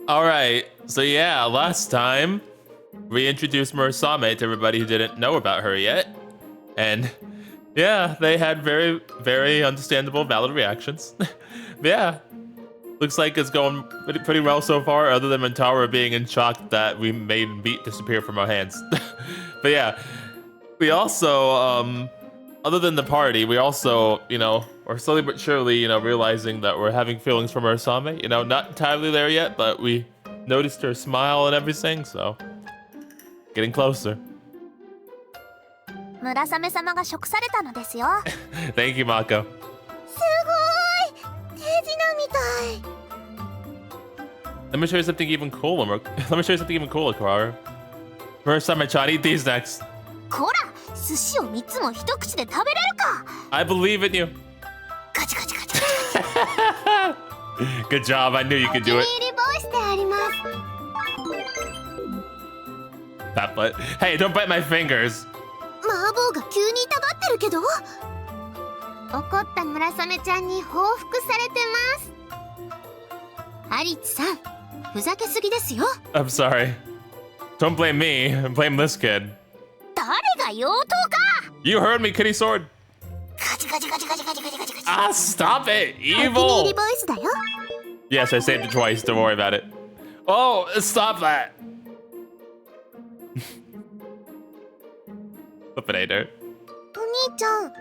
Alright, so yeah, last time we introduced Murasame to everybody who didn't know about her yet. And yeah, they had very, very understandable, valid reactions. Yeah, looks like it's going pretty well so far, other than Mintara being in shock that we made meat disappear from our hands. But yeah, we also, other than the party, we also, you know, are slowly but surely, you know, realizing that we're having feelings for Murasame. You know, not entirely there yet, but we noticed her smile and everything, so getting closer. Murasame様が食されたのですよ。Thank you, Mako. すごい、手品みたい。Let me show you something even cooler. Let me show you something even cooler, Kawaru. Murasame-chan, eat these next. こら、寿司を3つも一口で食べれるか。I believe in you. カチカチカチカチカチ。Good job. I knew you could do it. お気に入りボイスであります。That butt. Hey, don't bite my fingers. 麻婆が急に痛がってるけど。怒った村雨ちゃんに報復されてます。ハリッチさん、ふざけすぎですよ。I'm sorry. Don't blame me. Blame this kid. 誰が妖刀か。 You heard me, kitty sword. カチカチカチカチカチカチカチカチ。Ah, stop it. お気に入 Evil. りボイスだよ。Yes, I saved it twice. Don't worry about it. Oh, stop that. Flipinator. お兄ちゃん、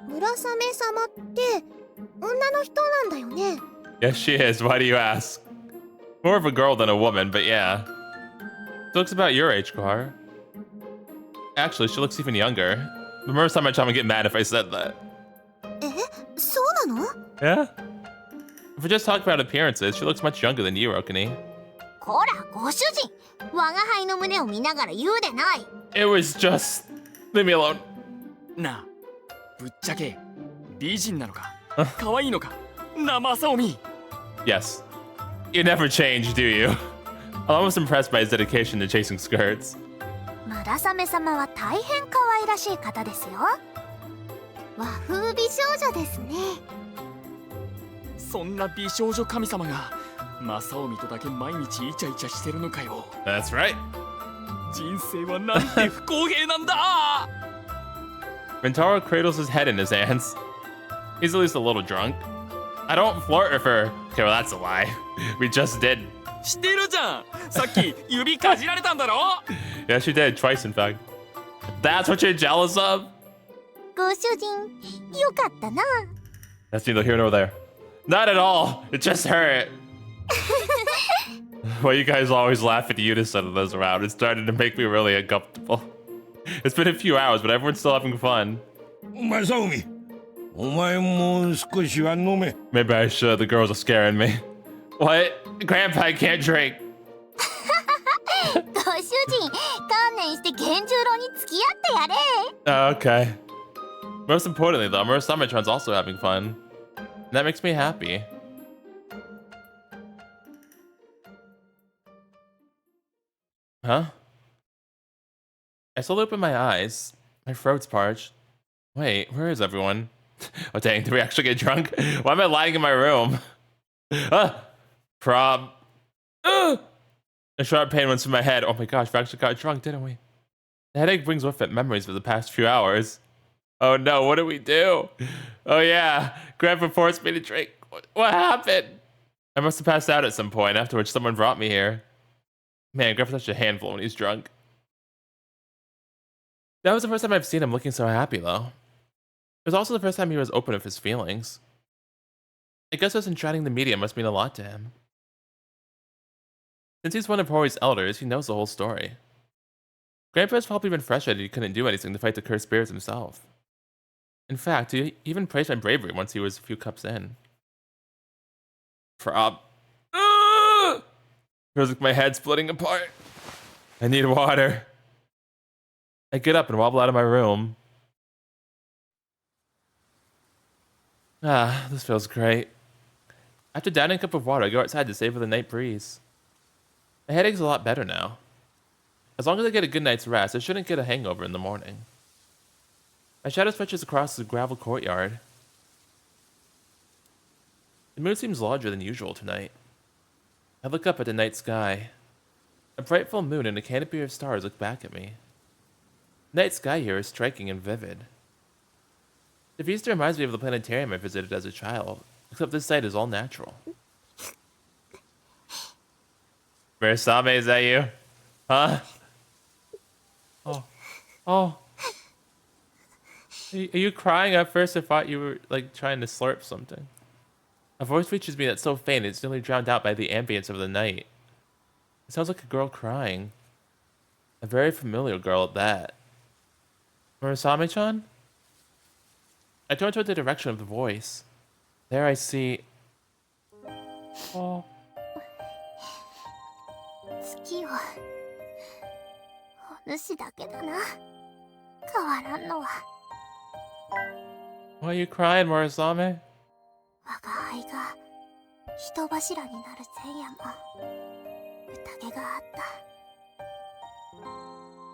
村雨様って女の人なんだよね。Yes, she is. Why do you ask? More of a girl than a woman, but yeah. She looks about your age, Kawaru. Actually, she looks even younger. Remember time I would get mad if I said that. え、そうなの？ Yeah? If we just talk about appearances, she looks much younger than you, Rokuni. こら、ご主人、我が輩の胸を見ながら言うでない。It was just... Leave me alone. なあ、ぶっちゃけ美人なのか可愛いのかな、マサオミ。 Yes. You never change, do you? I'm almost impressed by his dedication to chasing skirts. 村雨様は大変可愛らしい方ですよ。和風美少女ですね。そんな美少女神様がマサオミとだけ毎日イチャイチャしてるのかよ。 That's right. 人生はなんて不公平なんだ。Rintaro cradles his head in his hands. He's at least a little drunk. I don't flirt with her. Okay, well, that's a lie. We just did. してるじゃん。さっき指かじられたんだろ。Yeah, she did. Twice, in fact. That's what you're jealous of? ご主人、よかったな。That's neither here nor there. Not at all. It just hurt. Well, you guys always laugh at the unison of those around. It's starting to make me really uncomfortable. It's been a few hours, but everyone's still having fun. Masomi, お前も少しは飲め。 Maybe I should. The girls are scaring me. What? Grandpa, I can't drink. ご主人、観念して源十郎に付き合ってやれ。 Okay. Most importantly, though, Murasame-chan's also having fun. And that makes me happy. Huh? I slowly open my eyes. My throat's parched. Wait, where is everyone? Oh dang, did we actually get drunk? Why am I lying in my room? Prob. A sharp pain runs through my head. Oh my gosh, we actually got drunk, didn't we? The headache brings with it memories of the past few hours. Oh no, what did we do? Oh yeah, Grandpa forced me to drink. What happened? I must have passed out at some point, after which someone brought me here. Man, Grandpa's such a handful when he's drunk. That was the first time I've seen him looking so happy, though. It was also the first time he was open with his feelings. I guess us enchanting the media must mean a lot to him. Since he's one of Hoori's elders, he knows the whole story. Grandpa has probably been frustrated he couldn't do anything to fight the cursed spirits himself. In fact, he even praised my bravery once he was a few cups in. Prob. Feels like my head's splitting apart. I need water. I get up and wobble out of my room. Ah, this feels great. After downing a cup of water, I go outside to savor the night breeze. My headache's a lot better now. As long as I get a good night's rest, I shouldn't get a hangover in the morning. My shadow stretches across the gravel courtyard. The moon seems larger than usual tonight. I look up at the night sky. A bright full moon and a canopy of stars look back at me. The night sky here is striking and vivid. The view still reminds me of the planetarium I visited as a child, except this site is all natural. Murasame, is that you? Huh? Oh. Oh. Are you crying? At first I thought you were like trying to slurp something. A voice reaches me that's so faint it's nearly drowned out by the ambience of the night. It sounds like a girl crying. A very familiar girl at that. Murasame-chan? I turn toward the direction of the voice. There I see... Oh. 月をお主だけだな。変わらんのは Why are you crying, Murasame? 我が輩が人柱になる前夜も宴があった。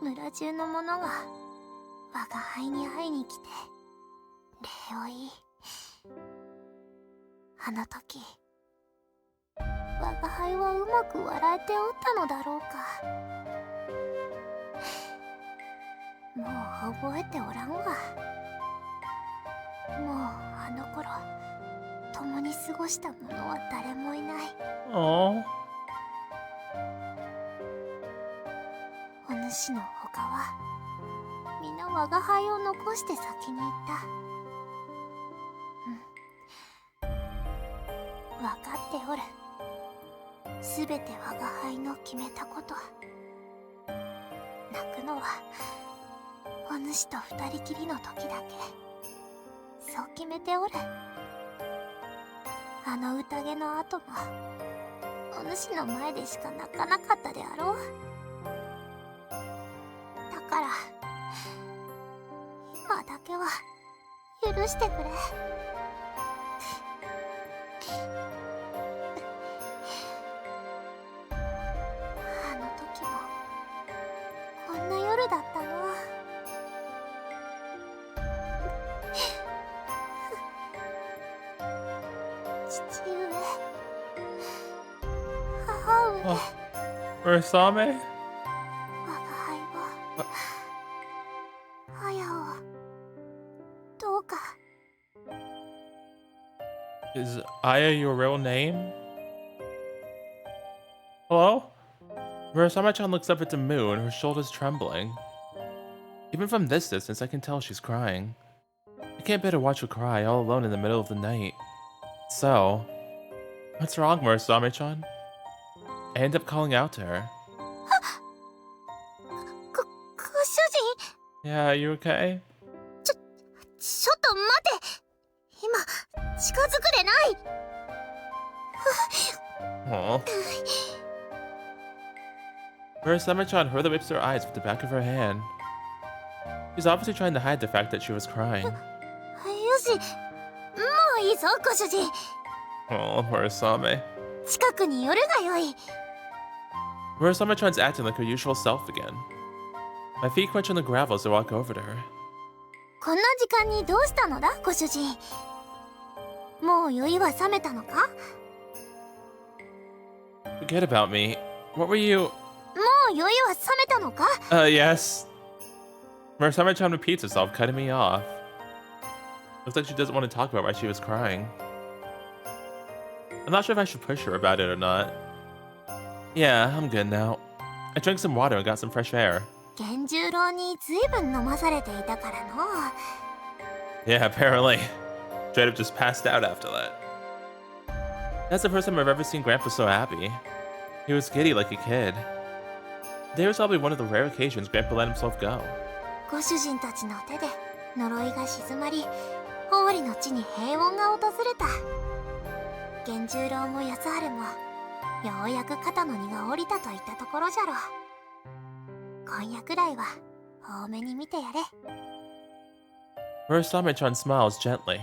村中の者が我が輩に会いに来て礼を言い、あの時我が輩はうまく笑えておったのだろうか。もう覚えておらんわ。もうあの頃共に過ごした者は誰もいない。 Oh. お主の他は皆我が輩を残して先に行った。分かっておる。すべて我が輩の決めたこと。泣くのはお主と二人きりの時だけ。そう決めておる。あの宴の後もお主の前でしか泣かなかったであろう。だから今だけは許してくれ。あの時もこんな夜だったの。父上、母上、 Oh. Murasame? 我が輩を、綾を、どうか。 Is Aya your real name? Hello? Murasame-chan looks up at the moon, her shoulders trembling. Even from this distance, I can tell she's crying. I can't bear to watch her cry all alone in the middle of the night. So, what's wrong, Murasame-chan? I end up calling out to her. ご主人、 Yeah, are you okay? ちょっと待て。今近づくでない。 Aw. Murasame-chan hurriedly wipes her eyes with the back of her hand. She's obviously trying to hide the fact that she was crying. よし、もういいぞご主人。 Oh, Murasame. 近くに寄るがよい。 Murasame-chan's acting like her usual self again. My feet crunch on the gravel as I walk over to her. こんな時間にどうしたのだご主人。もう酔いは覚めたのか。 Forget about me. What were you... もう酔いは覚めたのか。 yes. Murasame-chan repeats herself, cutting me off. Looks like she doesn't want to talk about why she was crying. I'm not sure if I should push her about it or not. Yeah, I'm good now. I drank some water and got some fresh air. 源十郎にずいぶん飲まされていたからの。 Yeah, apparently. Straight up just passed out after that. That's the first time I've ever seen Grandpa so happy. He was giddy like a kid. Today was probably one of the rare occasions Grandpa let himself go. ご主人たちの手で呪いが静まり、ホーリの地に平穏が訪れた。源十郎も安晴もようやく肩の荷が下りたといったところじゃろう。今夜くらいは多めに見てやれ。 Murasame-chan smiles gently,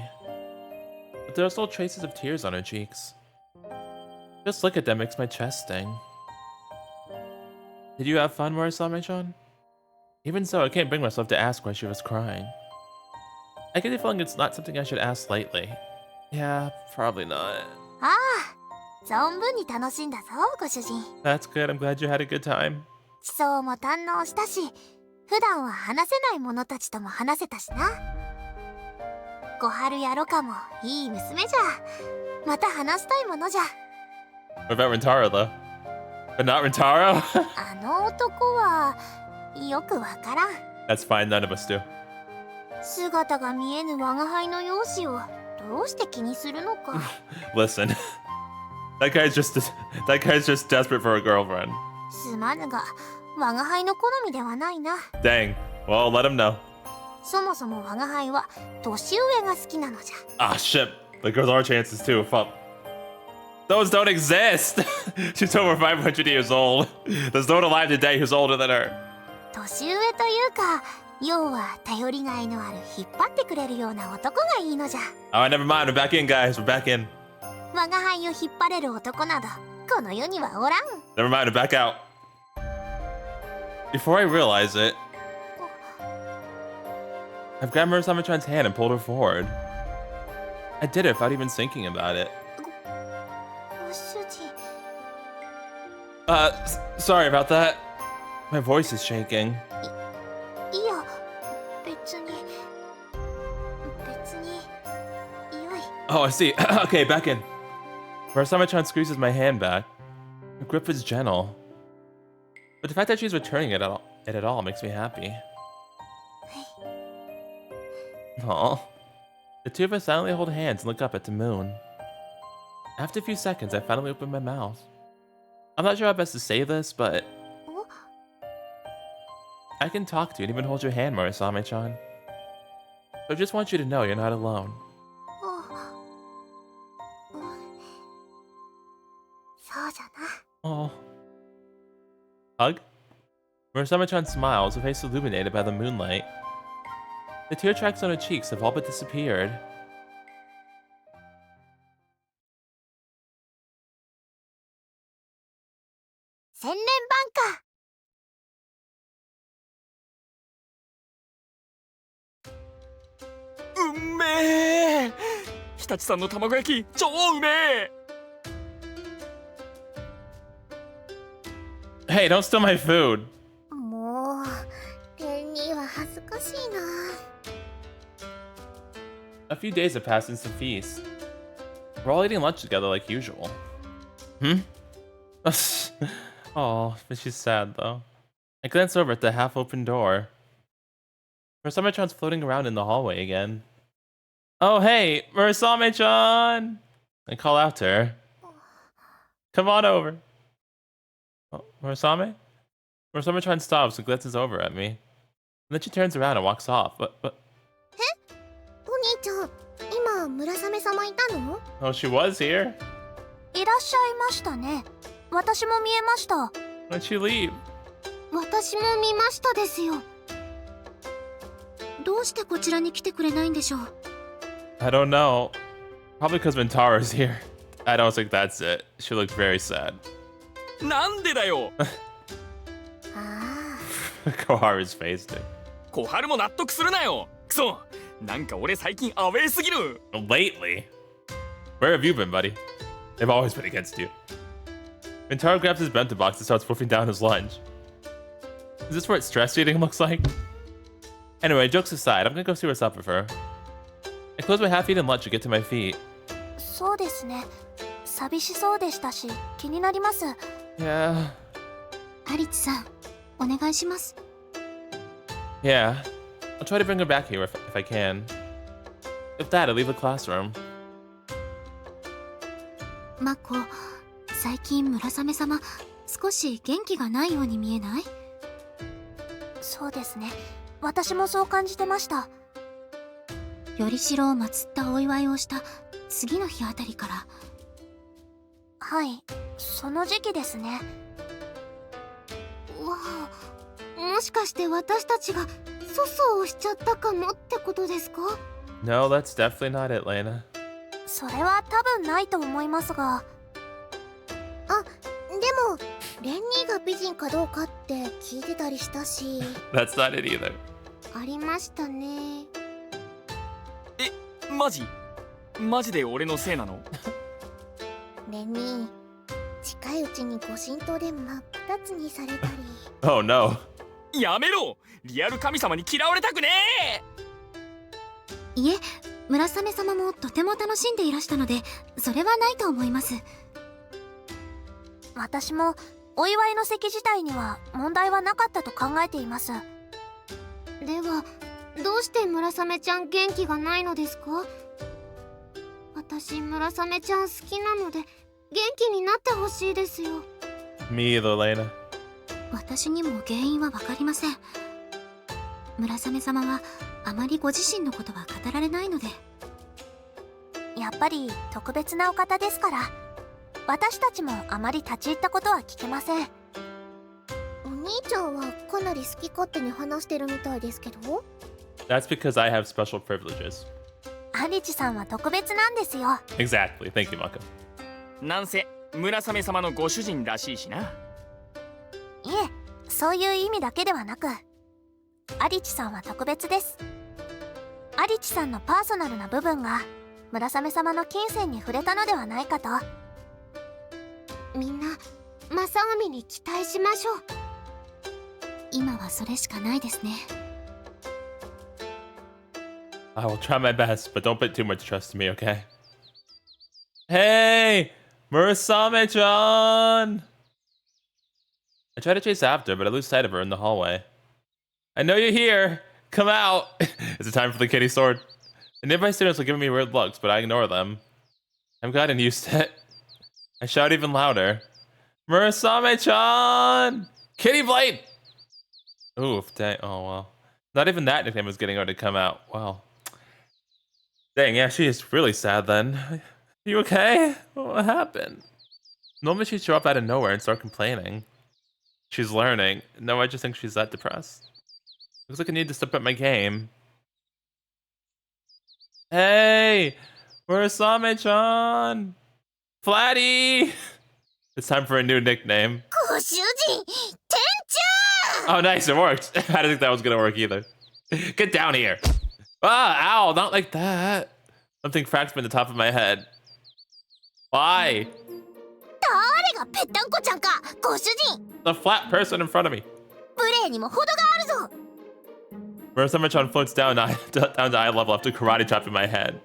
but there are still traces of tears on her cheeks. Just look at them makes my chest sting. Did you have fun, Murasame-chan? Even so, I can't bring myself to ask why she was crying. I get the feeling it's not something I should ask lightly. Yeah, probably not. ああ、存分に楽しんだぞご主人。 That's good. I'm glad you had a good time. 地層も堪能したし、普段は話せない者たちとも話せたしな。小春やロカもいい娘じゃ。また話したいものじゃ。 What about Rentaro though? But not Rentaro? あの男はよくわからん。 That's fine. None of us do. 姿が見えぬ我が輩の容姿をどうして気にするのか。Listen, that guy's just desperate for a girlfriend. すまぬが我が輩の好みではないな。 Dang. Well, let him know. そもそも我が輩は年上が好きなのじゃ。 Ah, shit. The girls are chances too. Fuck. Those don't exist. She's over 500 years old. There's no one alive today who's older than her. 年上というか、要は頼りがいのある引っ張ってくれるような男がいいのじゃ。 Alright, never mind. We're back in, guys. We're back in. 我が輩を引っ張れる男などこの世にはおらん。 Never mind. We're back out. Before I realize it, I've grabbed Murasame-chan's hand and pulled her forward. I did it without even thinking about it. ご主人。 Sorry about that. My voice is shaking. いや、別によい。 Oh, I see. Okay, back in. Murasame-chan squeezes my hand back. Her grip is gentle. But the fact that she's returning it at all makes me happy. Aw. The two of us silently hold hands and look up at the moon. After a few seconds, I finally open my mouth. I'm not sure how best to say this, but I can talk to you and even hold your hand, Murasame-chan. So I just want you to know you're not alone. そうじゃな。 Oh. Hug? Murasame-chan smiles, her face illuminated by the moonlight. The tear tracks on her cheeks have all but disappeared. Senren Banka! うんめえ。日立さんの卵焼き超うめえ。 Hey, don't steal my food. もう、レンには恥ずかしいな。 A few days have passed since the feast. We're all eating lunch together like usual. Hmm? Oh, but she's sad though. I glance over at the half-open door. Murasame-chan's floating around in the hallway again. Oh, hey, Murasame-chan! I call out to her. Come on over. Oh, Murasame? Murasame-chan stops and glances over at me. And then she turns around and walks off. But... お兄ちゃん、今村雨様いたの？ Oh, she was here? いらっしゃいましたね。私も見えました。 Why'd she leave? 私も見ましたですよ。どうしてこちらに来てくれないんでしょう？ I don't know. Probably because Ventara's here. I don't think that's it. She looked very sad. なんでだよ。あ Koharu's face thing. 小春も納得するなよ。くそ。なんか俺最近アウェーすぎる。 Lately? Where have you been, buddy? They've always been against you. Ventaro grabs his bento box and starts wolfing down his lunch. Is this what stress eating looks like? Anyway, jokes aside, I'm gonna go see what's up with her. I close my half-eaten lunch and get to my feet. そうですね。寂しそうでしたし、気になります。 Yeah. アリチさん、お願いします。 Yeah. I'll try to bring her back here if I can. If that, I'll leave the classroom. マコ、最近村雨様、少し元気がないように見えない？そうですね。私もそう感じてました。よりしろを祀ったお祝いをした次の日あたりから。はい、その時期ですね。わあ、もしかして私たちが粗相をしちゃったかもってことですか？ No, that's definitely not it, Lena. それは多分ないと思いますが。あ、でもレンニーが美人かどうかって聞いてたりしたし。That's not it either. ありましたね。え、マジで俺のせいなの？レニー、近いうちにご神刀で真っ二つにされたり。 Oh no. やめろ、リアル神様に嫌われたくねいえ、村雨様もとても楽しんでいらしたので、それはないと思います。私もお祝いの席自体には問題はなかったと考えています。では、どうして村雨ちゃん元気がないのですか？私、村雨ちゃん好きなので、元気になってほしいですよ。Me either, Lena. 私にも原因はわかりません。村雨様はあまりご自身のことは語られないので。やっぱり特別なお方ですから、私たちもあまり立ち入ったことは聞けません。お兄ちゃんはかなり好き勝手に話してるみたいですけど。 That's because I have special privileges. アリチさんは特別なんですよ。 Exactly. Thank you, Maka. なんせ村雨様のご主人らしいしな。いえ、そういう意味だけではなく、アリチさんは特別です。アリチさんのパーソナルな部分が村雨様の金銭に触れたのではないかと。みんな、正臣に期待しましょう。今はそれしかないですね。I will try my best, but don't put too much trust in me, okay? Hey! Murasame-chan! I try to chase after, but I lose sight of her in the hallway. I know you're here! Come out! Is it time for the kitty sword? The nearby students are giving me weird looks, but I ignore them. I've gotten used to it. I shout even louder. Murasame-chan! Kitty Blade! Oof, dang. Oh, well. Not even that nickname was getting her to come out. Wow. Dang, yeah, she is really sad then. You okay? What happened? Normally she'd show up out of nowhere and start complaining. She's learning. No, I just think she's that depressed. Looks like I need to step up my game. Hey! Murasame-chan! Flatty! It's time for a new nickname. ご主人、店長! Oh, nice, it worked. I didn't think that was gonna work either. Get down here. Ah, ow, not like that. Something cracked me in the top of my head. Why? 誰がぺったんこちゃんか、ご主人。 The flat person in front of me. 無礼にも程があるぞ。 Murasame-chan floats down to eye level after karate chopping my head.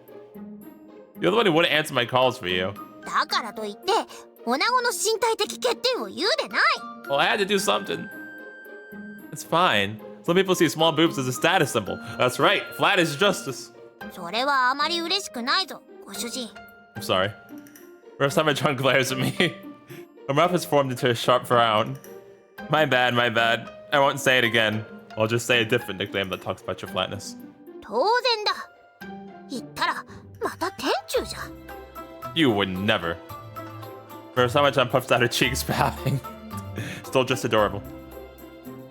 You're the one who wouldn't answer my calls for you. だからといって、女子の身体的欠点を言うでない。 Well, I had to do something. It's fine. Some people see small boobs as a status symbol. That's right, flat is justice. それはあまり嬉しくないぞ、ご主人。 I'm sorry. Murasame-chan glares at me. Her mouth has formed into a sharp frown. My bad, my bad. I won't say it again. I'll just say a different nickname that talks about your flatness. 当然だ。言ったら、また店長じゃ。 You would never. Murasame-chan puffs out her cheeks, pouting. Still just adorable.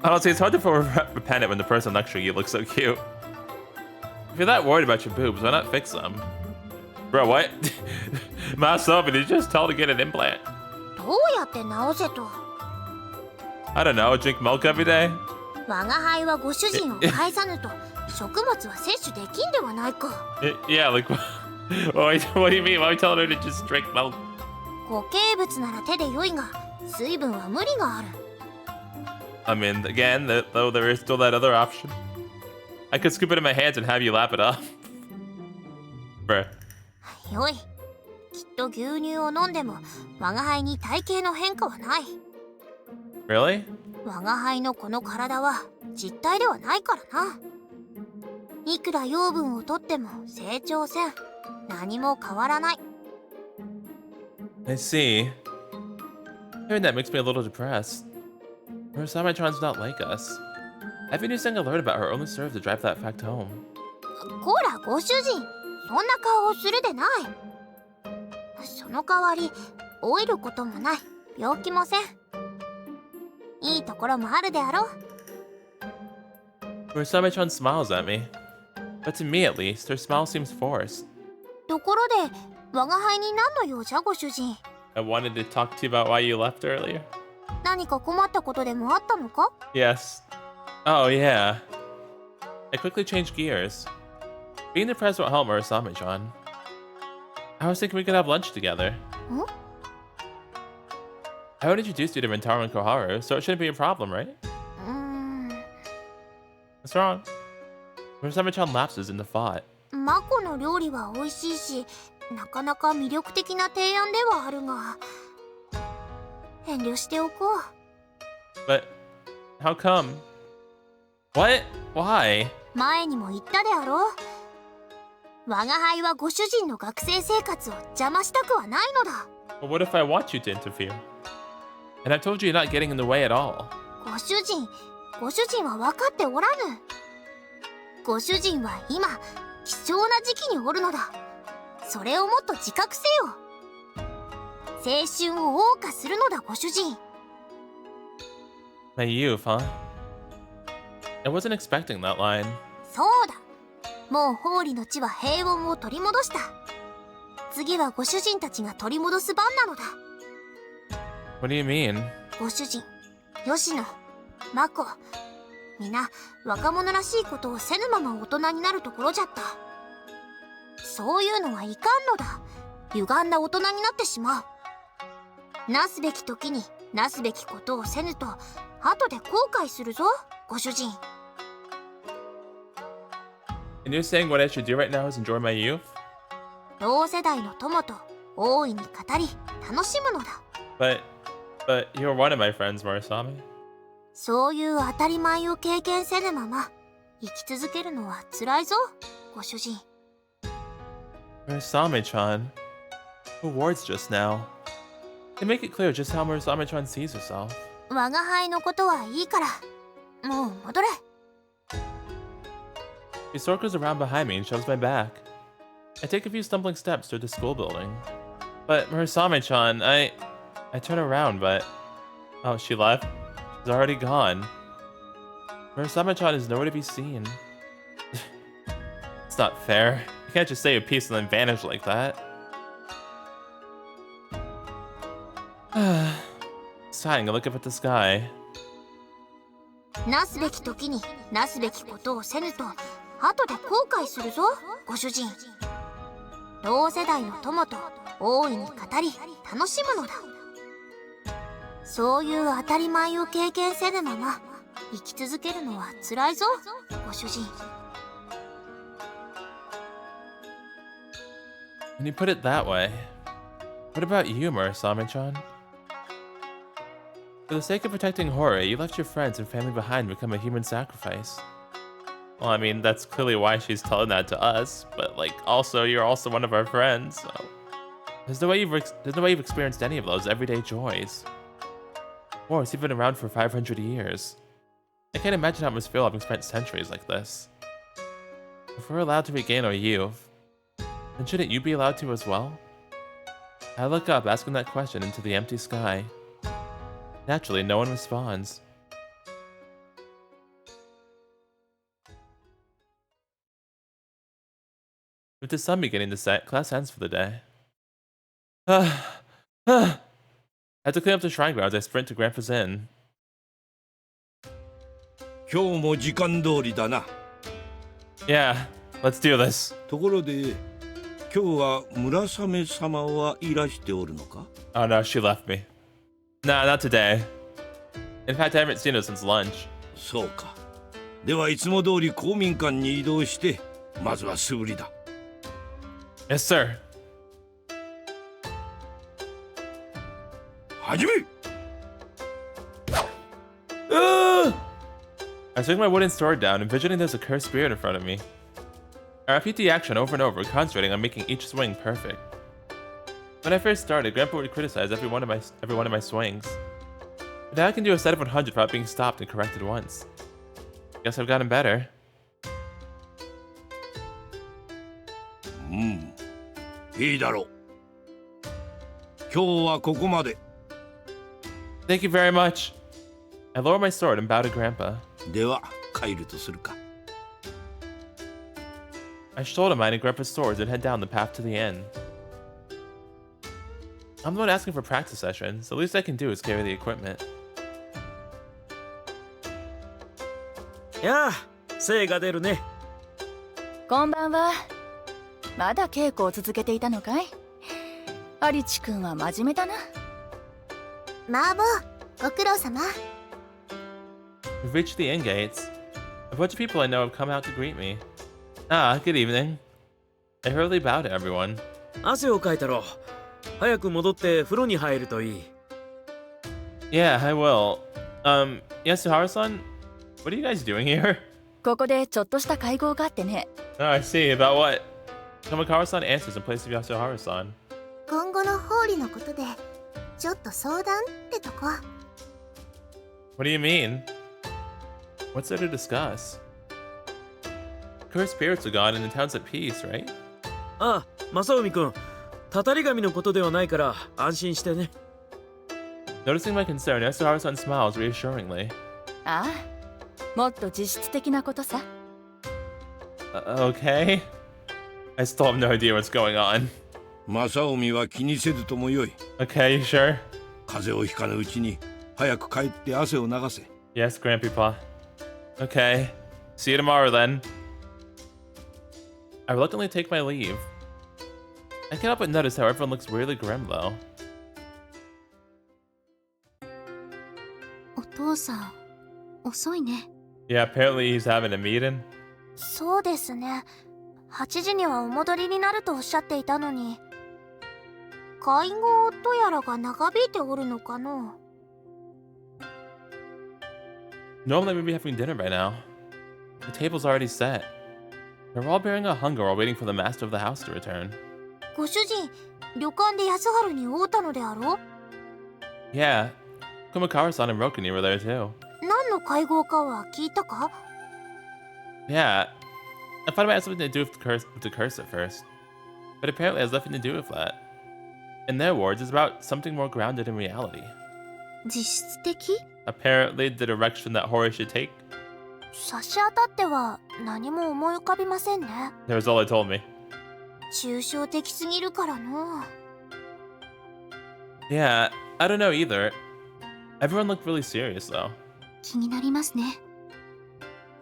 Honestly, it's hard to feel repentant when the person lecturing you looks so cute. If you're that worried about your boobs, why not fix them? Bro, what? Masomi, did you just tell her to get an implant? どうやって直せと。 I don't know, drink milk every day? 我が輩はご主人を介さぬと食物は摂取できんではないか。 Yeah, like, what do you mean? Why are you telling her to just drink milk? 固形物なら手でよいが、水分は無理がある。 I mean, again, though there is still that other option. I could scoop it in my hands and have you lap it up. Bruh. よい。きっと牛乳を飲んでも我が輩に体型の変化はない。 Really? 我が輩のこの体は実体ではないからな。いくら養分をとっても成長せん。何も変わらない。 I see. Hearing that makes me a little depressed. Murasame-chan's not like us. Every new thing I learned about her only served to drive that fact home. こらご主人、そんな顔をするでない。その代わり老いることもない、病気もせん。いいところもあるであろう。 Murasame-chan smiles at me. But to me at least, her smile seems forced. ところで我が輩に何の用じゃご主人。 I wanted to talk to you about why you left earlier. 何か困ったことでもあったのか？ Yes. Oh, yeah. I quickly changed gears. Being depressed won't help Murasame-chan. I was thinking we could have lunch together. I would introduce you to Rintaro and Koharu, so it shouldn't be a problem, right? What's wrong? Murasame-chan lapses into thought. マコの料理は美味しいし、なかなか魅力的な提案ではあるが、遠慮しておこう。 But how come? What? Why? 前にも言ったであろう。我が輩はご主人の学生生活を邪魔したくはないのだ。 Well, what if I want you to interfere? And I've told you you're not getting in the way at all. ご主人は分かっておらぬ。ご主人は今貴重な時期におるのだ。それをもっと自覚せよ。青春を謳歌するのだ、ご主人。 My youth, huh? I wasn't expecting that line. そうだ。もうホーリの地は平穏を取り戻した。次はご主人たちが取り戻す番なのだ。 What do you mean? ご主人、吉野、マコ、皆若者らしいことをせぬまま大人になるところじゃった。そういうのはいかんのだ。歪んだ大人になってしまう。なすべき時になすべきことをせぬと後で後悔するぞ、ご主人。 And you're saying what I should do right now is enjoy my youth? 同世代の友と大いに語り楽しむのだ。 But you're one of my friends, Murasame. そういう当たり前を経験せぬまま生き続けるのは辛いぞ、ご主人。 Murasame-chan. Who words just now? They make it clear just how Murasame-chan sees herself. 我が輩のことはいいから、もう戻れ。 She circles around behind me and shoves my back. I take a few stumbling steps toward the school building. But Murasame-chan, I turn around, but... Oh, she left? She's already gone. Murasame-chan is nowhere to be seen. It's not fair. You can't just say a piece and then vanish like that. Sighing, I look up at the sky. なすべき時になすべきことをせぬと後で後悔するぞ、ご主人。同世代の友と大いに語り楽しむのだ。そういう当たり前を経験せぬまま生き続けるのは辛いぞ、ご主人。 When you put it that way, what about you, Murasame-chan? For the sake of protecting Hoori, you left your friends and family behind to become a human sacrifice. Well, I mean, that's clearly why she's telling that to us, but, like, also, you're also one of our friends, so... There's no way you've experienced any of those everyday joys. Morris, you've been around for 500 years. I can't imagine how it must feel having spent centuries like this. If we're allowed to regain our youth, then shouldn't you be allowed to as well? I look up, asking that question into the empty sky. Naturally, no one responds. With the sun beginning to set, class ends for the day. I have to clean up the shrine grounds as I sprint to Grandpa's Inn. 今日も時間通りだな。 Yeah, let's do this. ところで、今日は村雨様はいらしておるのか？ Oh no, she left me. Nah, not today. In fact, I haven't seen her since lunch. そうか。ではいつも通り公民館に移動して、まずは素振りだ。Yes, sir. 始め！ I swing my wooden sword down, envisioning there's a cursed spirit in front of me. I repeat the action over and over, concentrating on making each swing perfect. When I first started, Grandpa would criticize every one of my swings. But now I can do a set of 100 without being stopped and corrected once. Guess I've gotten better. いいだろう。今日はここまで。 Thank you very much. I lower my sword and bow to Grandpa. では帰るとするか。 I shoulder mine and Grandpa's swords and head down the path to the inn. I'm the one asking for practice sessions. The least I can do is carry the equipment. やあ、精が出るね。こんばんは。まだ稽古を続けていたのかい？アリチ君は真面目だな。マーボー、ご苦労様。 We've reached the inn gates. A bunch of people I know have come out to greet me. Ah, good evening. I hurriedly bow to everyone. 汗をかいたろ。早く戻って風呂に入るといい。Yeah, I will. Yasuharu-san, what are you guys doing here? ここでちょっとした会合があってね。 Oh, I see. About what? Kamikawa-san answers in place of Yasuharu-san. 今後のホーリのことでちょっと相談ってとこ。 What do you mean? What's there to discuss? Cursed spirits are gone and the town's at peace, right? ああ、正臣君。たたり神のことではないから安心してね。Noticing my concern, Yasuharu-san smiles reassuringly. ああ、もっと実質的なことさ。Okay. I still have no idea what's going on. 正臣は気にせずともよい。 Okay, you sure? 風邪をひかぬうちに早く帰って汗を流せ。 Yes, Grandpapa. Okay. See you tomorrow then. I reluctantly take my leave. I can't help but notice how everyone looks weirdly grim though. お父さん、遅いね。 Yeah, apparently he's having a meeting. そうですね。8時にはお戻りになるとおっしゃっていたのに、会合とやらが長引いておるのかの。 Normally we'd be having dinner by now. The table's already set. We're all bearing a hunger while waiting for the master of the house to return. ご主人、旅館で安原に会うたのであろう。 Yeah, Kumakawa-san and Rokuni were there too. 何の会合かは聞いたか？ Yeah, I thought it might have something to do with the curse at first, but apparently it has nothing to do with that. In their words, it's about something more grounded in reality. 実質的？ Apparently, the direction that Hoori should take. 差し当たっては何も思い浮かびませんね。 That was all they told me. 抽象的すぎるからの。 Yeah, I don't know either. Everyone looked really serious though. 気になりますね。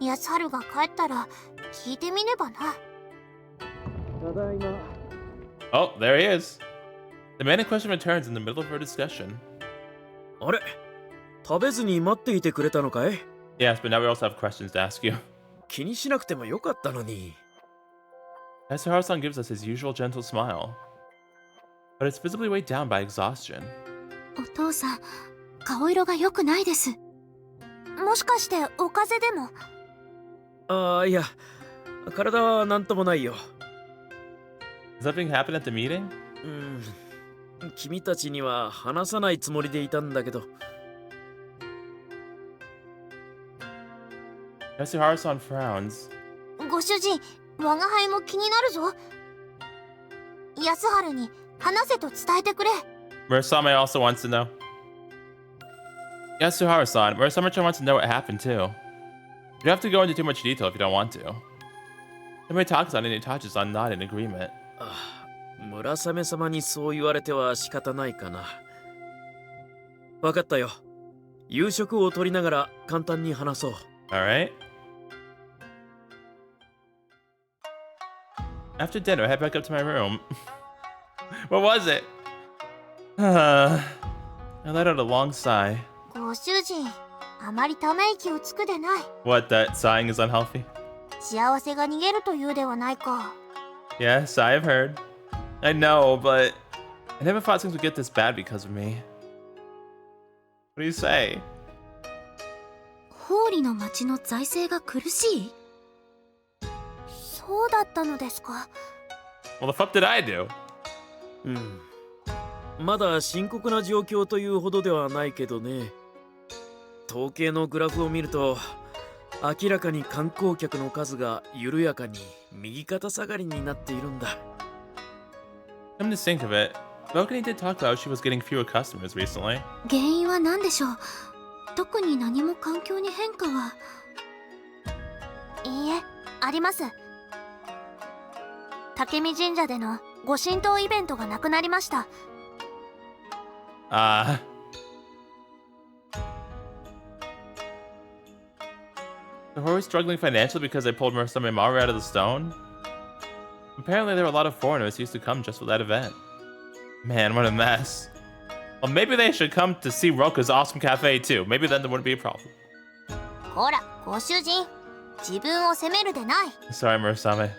安原が帰ったら聞いてみねばな。ただいま。 Oh, there he is. The man in question returns in the middle of her discussion. あれ、食べずに待っていてくれたのかい？ Yes, but now we also have questions to ask you. 気にしなくてもよかったのに。Yasuharu-san gives us his usual gentle smile, but it's visibly weighed down by exhaustion. お父さん、顔色が良くないです。もしかしてお風邪でも？ああ、いや、体はなんともないよ。Does something happen at the meeting? 君たちには話さないつもりでいたんだけど。Yasuharu-san frowns. ご主人、我が輩も気になるぞ。安原に話せと伝えてくれ。 Murasame also wants to know. Yasuharu-san, Murasame-chan wants to know what happened too. You don't have to go into too much detail if you don't want to. Somebody talks on it and Itachi-san nod in agreement. 村雨様にそう言われては仕方ないかな。わかったよ。夕食を取りながら簡単に話そう。Alright. After dinner, I head back up to my room. What was it? I let out a long sigh. ご主人、あまりため息をつくでない。 What, that sighing is unhealthy? 幸せが逃げるというではないか。 Yes, I've heard. I know, but I never thought things would get this bad because of me. What do you say? ホーリの町の財政が苦しい？そうだったのですか。 Well, the fuck did I do? まだ深刻な状況というほどではないけどね。統計のグラフを見ると明らかに観光客の数が緩やかに右肩下がりになっているんだ。Come to think of it, Balcony did talk about how she was getting fewer customers recently. 原因は何でしょう？特に何も環境に変化は。いいえ、あります。竹見神社でのご神道イベントがなくなりました。The Hoori struggling financially because they pulled Murasamemaru out of the stone? Apparently there were a lot of foreigners who used to come just for that event. Man, what a mess. Well, maybe they should come to see Roka's awesome cafe too. Maybe then there wouldn't be a problem. こらご主人、自分を責めるでない。 Sorry, Murasame.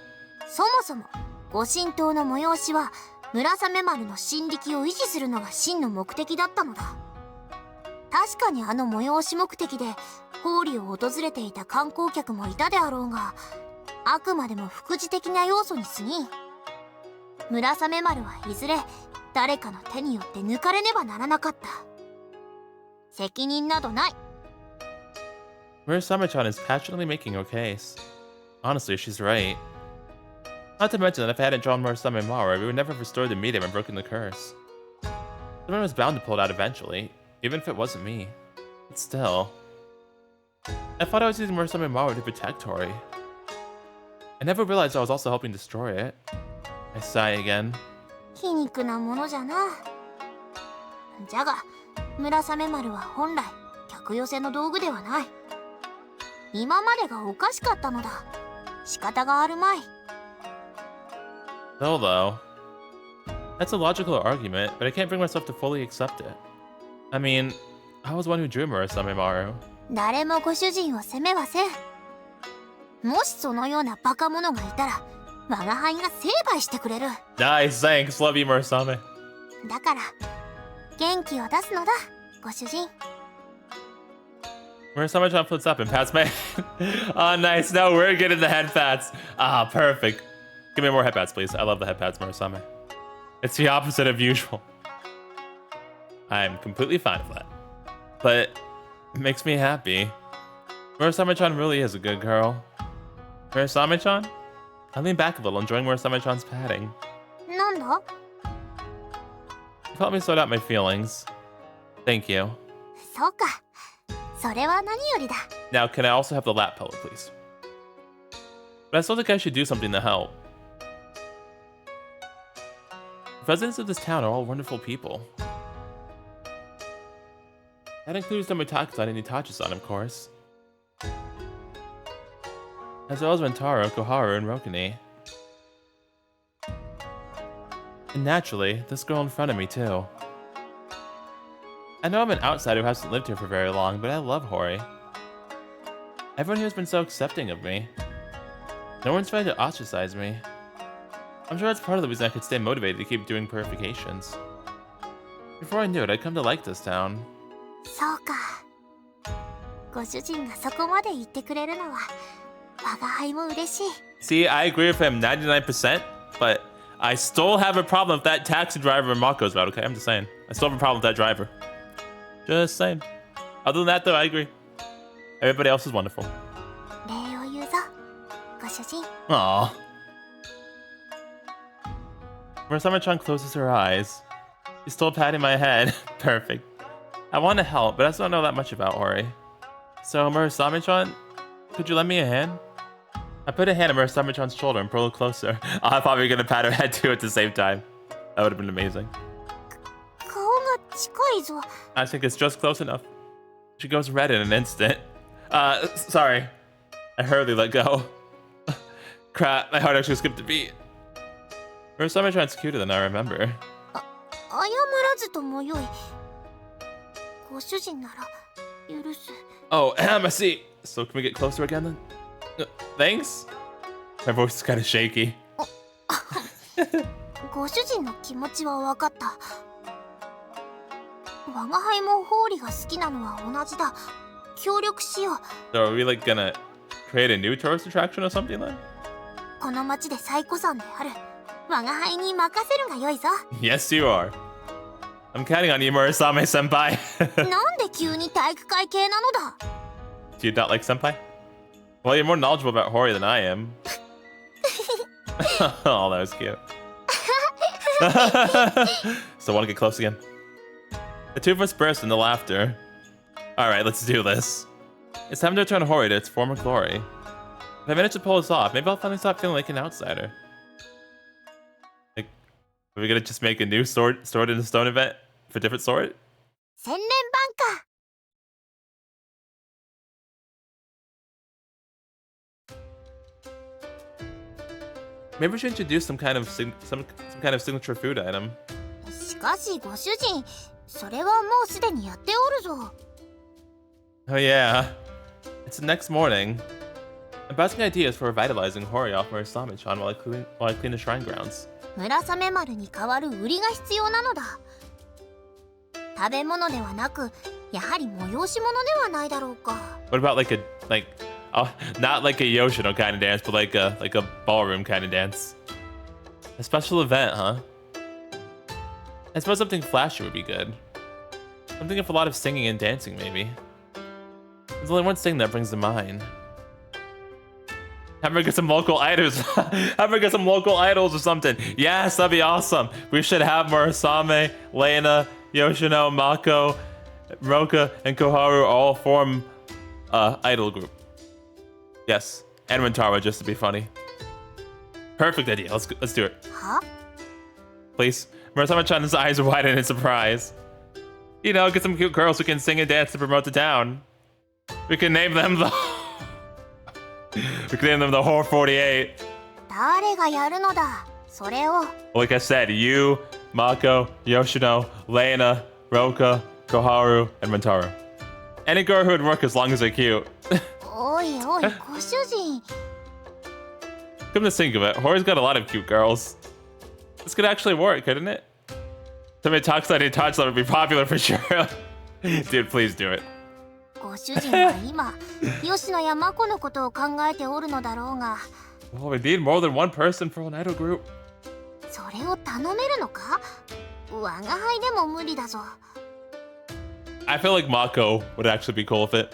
そもそもご神刀の催しは村雨丸の神力を維持するのが真の目的だったのだ。確かにあの催し目的でホーリーを訪れていた観光客もいたであろうが、あくまでも副次的な要素に過ぎん。村雨丸はいずれ誰かの手によって抜かれねばならなかった。責任などない。 Murasame-chan is passionately making her case. Honestly, she's right. Not to mention that if I hadn't drawn Murasamemaru, we would never have restored the medium and broken the curse. Someone was bound to pull it out eventually, even if it wasn't me. But still... I thought I was using Murasamemaru to protect Hoori. I never realized I was also helping destroy it. I sigh again. 皮肉なものじゃな。じゃが村雨丸は本来客寄せの道具ではない。今までがおかしかったのだ。仕方があるまい。 Still though, that's a logical argument, but I can't bring myself to fully accept it. I mean, I was the one who drew Murasamemaru. 誰もご主人を責めはせん。もしそのようなバカ者がいたら我が輩が成敗してくれる。 Nice, thanks, love you, Murasame. だから元気を出すのだご主人。 Murasame-chan flips up and pats my head. Oh, nice. No, we're getting the head pats. Ah, perfect. Give me more head pats, please. I love the head pats, Murasame. It's the opposite of usual. I'm completely fine with that. But it makes me happy. Murasame-chan really is a good girl. Murasame-chan? I lean back a little, enjoying Murasame-chan's patting. なんだ？ You helped me sort out my feelings. Thank you. そうか。それは何よりだ。 Now, can I also have the lap pillow, please? But I still think I should do something to help. The residents of this town are all wonderful people. That includes Tomotaku-san and Itachi-san, of course. As well as Rentaro, Koharu, and Rokuni. And naturally, this girl in front of me, too. I know I'm an outsider who hasn't lived here for very long, but I love Hoori. Everyone here has been so accepting of me. No one's trying to ostracize me. I'm sure that's part of the reason I could stay motivated to keep doing purifications. Before I knew it, I'd come to like this town. そうか。ご主人がそこまで言ってくれるのは我が輩も嬉しい。 See, I agree with him 99%, but I still have a problem with that taxi driver Mako's about, okay? I'm just saying. I still have a problem with that driver. Just saying. Other than that, though, I agree. Everybody else is wonderful. 礼を言うぞご主人。 Aww. Murasame-chan closes her eyes. She's still patting my head. Perfect. I want to help, but I still don't know that much about Hoori. So, Murasame-chan, could you lend me a hand? I put a hand on Murasame-chan's shoulder and pulled her closer. I thought we were gonna pat her head too at the same time. That would have been amazing. 顔が近いぞ。 I think it's just close enough. She goes red in an instant. Sorry. I hurriedly let go. Crap, my heart actually skipped a beat. Murasame-chan's cuter than I remember. 謝らずともよい。ご主人なら許す。 Oh, I see. So can we get closer again then? Thanks? My voice is kind of shaky. ご主人の気持ちは分かった。我が輩もホーリが好きなのは同じだ。協力しよう。 So are we like gonna create a new tourist attraction or something then? この町で最古参である我が輩に任せるがよいぞ。 Yes, you are. I'm counting on you, Murasame senpai. なんで急に体育会系なのだ。 Do you not like senpai? Well, you're more knowledgeable about Hoori than I am. Oh, that was cute. So want to get close again? The two of us burst into laughter. Alright, let's do this. It's time to return Hoori to its former glory. If I manage to pull this off, maybe I'll finally stop feeling like an outsider. Like, are we gonna just make a new sword in the stone event for a different sword? 洗練版か。 Maybe we should introduce some kind of signature food item. しかしご主人、それはもうすでにやっておるぞ。 Oh yeah. It's the next morning. I'm bouncing ideas for revitalizing Hoori off Murasame-chan while I clean the shrine grounds. 村雨丸に代わる売りが必要なのだ。食べ物ではなく、やはり催し物ではないだろうか。 What about not like a Yoshino kind of dance, but like a ballroom kind of dance? A special event, huh? I suppose something flashy would be good. Something with a lot of singing and dancing, maybe. There's only one thing that brings to mind. Have her get some local idols. Have her get some local idols or something. Yes, that'd be awesome. We should have Murasame, Lena, Yoshino, Mako, Roka, and Koharu all form idol group. Yes, and Rintaro just to be funny. Perfect idea. Let's do it. Huh? Please. Murasame-chan's eyes are wide in surprise. You know, get some cute girls who can sing and dance to promote the town. We can name them the Whore 48. 誰がやるのだ。それを。 Like I said, you, Mako, Yoshino, Lena, Roka, Koharu, and Rintaro. Any girl who would work as long as they're cute. おいおい、ご主人。 Come to think of it, Hoori's got a lot of cute girls. This could actually work, couldn't it? Somebody talks like a touch that would be popular for sure. Dude, please do it. ご主人は今、吉野や真子のことを考えておるのだろうが。 Well, we need more than one person for an idol group. それを頼めるのか？我が輩でも無理だぞ。 I feel like Mako would actually be cool with it.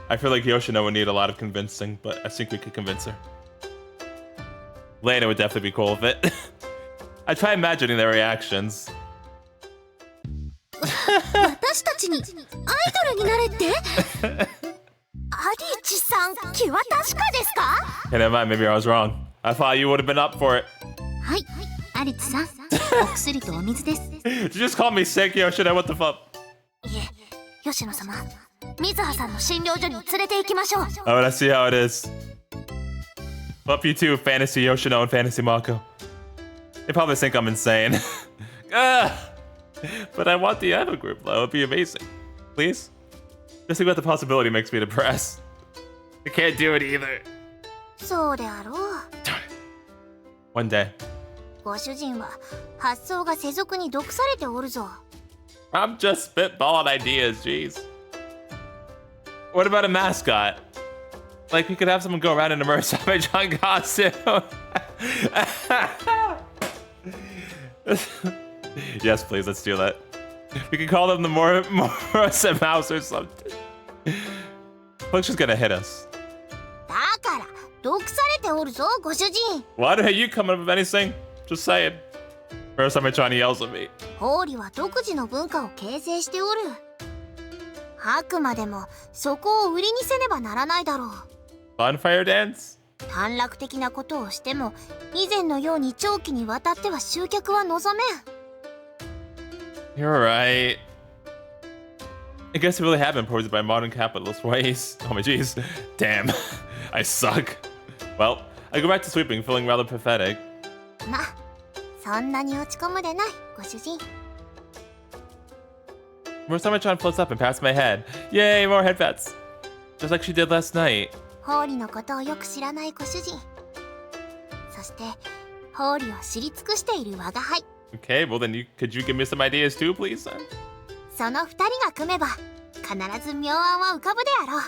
I feel like Yoshino would need a lot of convincing, but I think we could convince her. Lena would definitely be cool with it. I try imagining their reactions. 私たちにアイドルになれって？アリチさん、気は確かですか？ Hey, never mind, maybe I was wrong. I thought you would have been up for it. はい、アリチさん、お薬とお水です。Did you just call me sick, Yoshino? What the fuck? いえ、吉野様、水葉さんの診療所に連れて行きましょう。 Oh, let's see how it is. Up you two, Fantasy Yoshino and Fantasy Mako. They probably think I'm insane. But I want the idol group, though. It'd be amazing. Please? Just think about the possibility makes me depressed. I can't do it either. そうであろう。 One day. ご主人は発想が世俗に毒されておるぞ。 I'm just spitballing ideas, jeez. What about a mascot? Like, we could have someone go around in a Murasame-chan costume. Yes, please, let's do that. We can call them the Murasamemaru or something. Look, she's gonna hit us. だから毒されておるぞ、ご主人。 Why the hell you coming up with anything? Just saying. Murasame-chan yells at me. ホーリは独自の文化を形成しておる。あくまでもそこを売りにせねばならないだろう。 Bonfire dance? 短絡的なことをしても以前のように長期にわたっては集客は望めん。 You're right. I guess we really have been poisoned by modern capitalist ways. Oh my jeez. Damn. I suck. Well, I go back to sweeping, feeling rather pathetic. ま、そんなに落ち込むでない、ご主人。 Murasame-chan floats up and pats my head. Yay, more head pats. Just like she did last night. ホーリのことをよく知らないご主人。そして、ホーリを知り尽くしている我が輩。 Okay, well then could you give me some ideas too, please, son? その二人が組めば、必ず妙案は浮かぶであろう。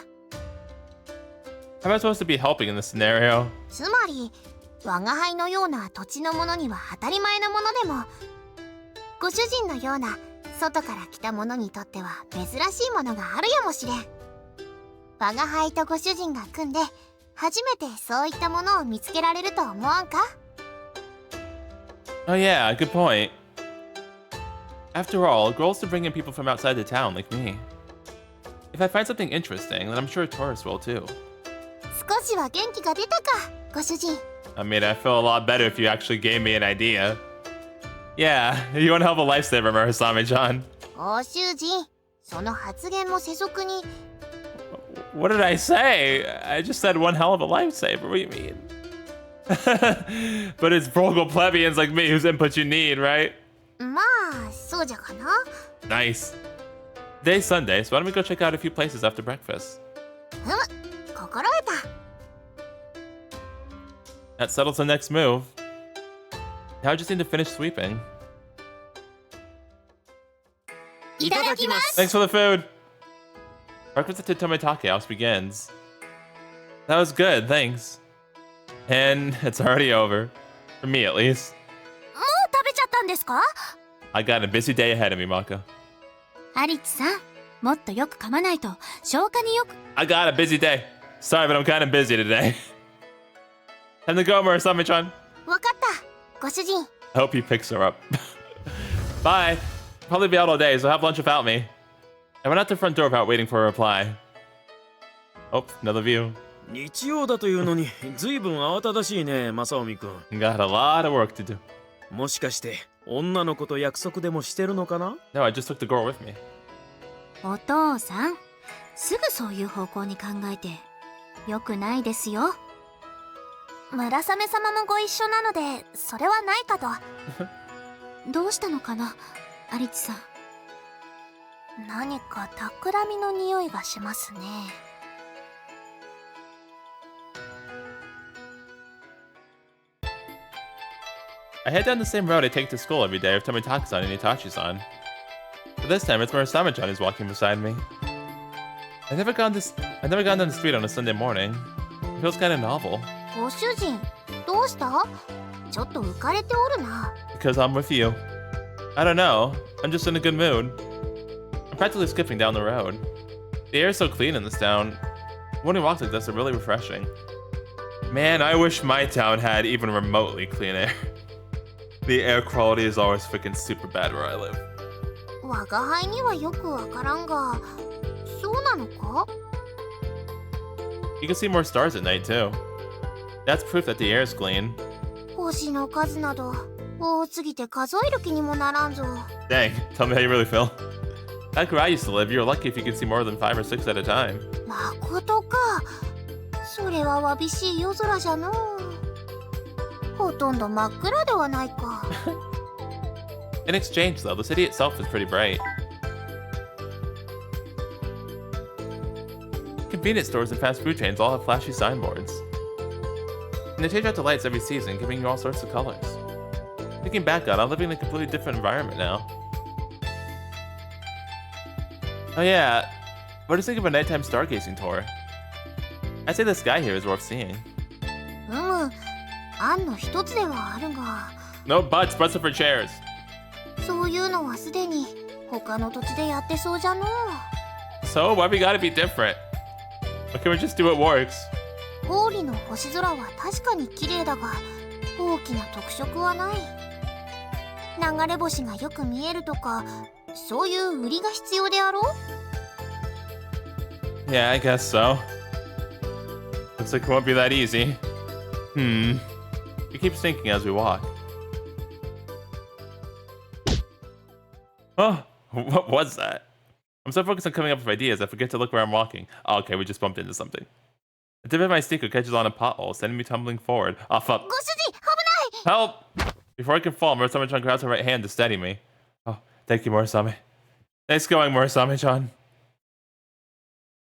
How am I supposed to be helping in this scenario? つまり、我が輩のような土地のものには当たり前のものでも、ご主人のような外から来た者にとっては珍しいものがあるやもしれん。我が輩とご主人が組んで、初めてそういったものを見つけられると思わんか？ Oh yeah, good point. After all, goal is to bring in people from outside the town like me. If I find something interesting, then I'm sure tourists will too. 少しは元気が出たか、ご主人。 I mean, I feel a lot better if you actually gave me an idea. Yeah, you want to help a lifesaver, Murasame-chan. ご主人、その発言も世俗に。 What did I say? I just said one hell of a lifesaver. What do you mean? But it's frugal plebeians like me whose input you need, right? まあそうじゃかな。 Nice. Today's Sunday, so why don't we go check out a few places after breakfast? 心得た。 That settles the next move. Now I just need to finish sweeping. いただきます。 Thanks for the food. Breakfast at the Tomitake house begins. That was good, thanks. And it's already over. For me, at least. もう食べちゃったんですか？ I got a busy day ahead of me, Maka. アリッチさん、もっとよく噛まないと消化によく。 I got a busy day. Sorry, but I'm kind of busy today. Time to go, Murasame-chan. わかった。ご主人。 I hope he picks her up. Bye. Probably be out all day, so have lunch without me. I went out the front door without waiting for a reply. Oh, another view. 日曜だというのに随分慌ただしいね、正臣くん。 Got a lot of work to do. もしかして女の子と約束でもしてるのかな？ No, I just took the girl with me. お父さん、すぐそういう方向に考えてよくないですよ。村雨様もご一緒なのでそれはないかと。どうしたのかな、アリチさん。何か企みの匂いがしますね。 I head down the same road I take to school every day with Tomitake-san and Itachi-san. But this time it's Murasame-chan who's walking beside me. I've never gone down the street on a Sunday morning. It feels kind of novel. ご主人、どうした？ちょっと浮かれておるな。 Because I'm with you. I don't know. I'm just in a good mood. I'm practically skipping down the road. The air is so clean in this town. Morning walks like this are really refreshing. Man, I wish my town had even remotely clean air. The air quality is always freaking super bad where I live. 我が輩にはよくわからんが、そうなのか？ You can see more stars at night too. That's proof that the air is clean. 星の数など多すぎて数える気にもならんぞ。 Dang, tell me how you really feel. Back where I used to live, you're lucky if you could see more than 5 or 6 at a time. まことか。それはわびしい夜空じゃのう。ほとんど真っ暗ではないか。 In exchange, though, the city itself is pretty bright. Convenience stores and fast food chains all have flashy signboards. And they change out the lights every season, giving you all sorts of colors. Thinking back on it, I'm living in a completely different environment now. Oh yeah, what do you think of a nighttime stargazing tour? I'd say the sky here is worth seeing. 案の一つではあるが、 No buts, butts are for chairs. そういうのはすでに他の土地でやってそうじゃのう。 So, why we gotta be different? Why can't we just do what works? ホーリの星空は確かに綺麗だが、大きな特色はない。流れ星がよく見えるとか、そういう売りが必要であろう？ Yeah, I guess so. Looks like it won't be that easy. It keeps thinking as we walk. Oh, what was that? I'm so focused on coming up with ideas, I forget to look where I'm walking. Oh, okay, we just bumped into something. A tip of my sneaker catches on a pothole, sending me tumbling forward. Oh, fuck. ご主人、危ない！ Help! Before I can fall, Murasame-chan grabs my right hand to steady me. Oh, thank you, Murasame. Nice going, Murasame-chan.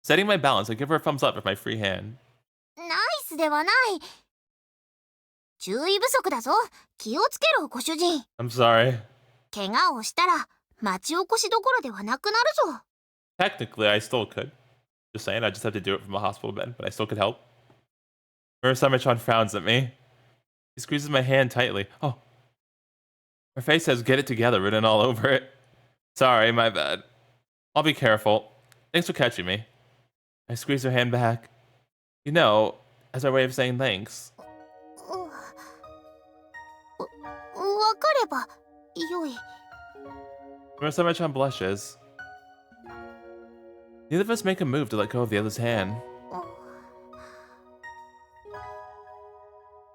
Setting my balance, I give her a thumbs up with my free hand. ナイスではない。注意不足だぞ。気をつけろ、ご主人。 I'm sorry. 怪我をしたら町おこしどころではなくなるぞ。 Technically, I still could. Just saying, I just have to do it from a hospital bed, but I still could help. Murasame-chan frowns at me. He squeezes my hand tightly. Oh. Her face says "get it together" written all over it. Sorry, my bad. I'll be careful. Thanks for catching me. I squeeze her hand back. You know, as our way of saying thanks. わかればよい。 Murasame-chan blushes. Neither of us make a move to let go of the other's hand.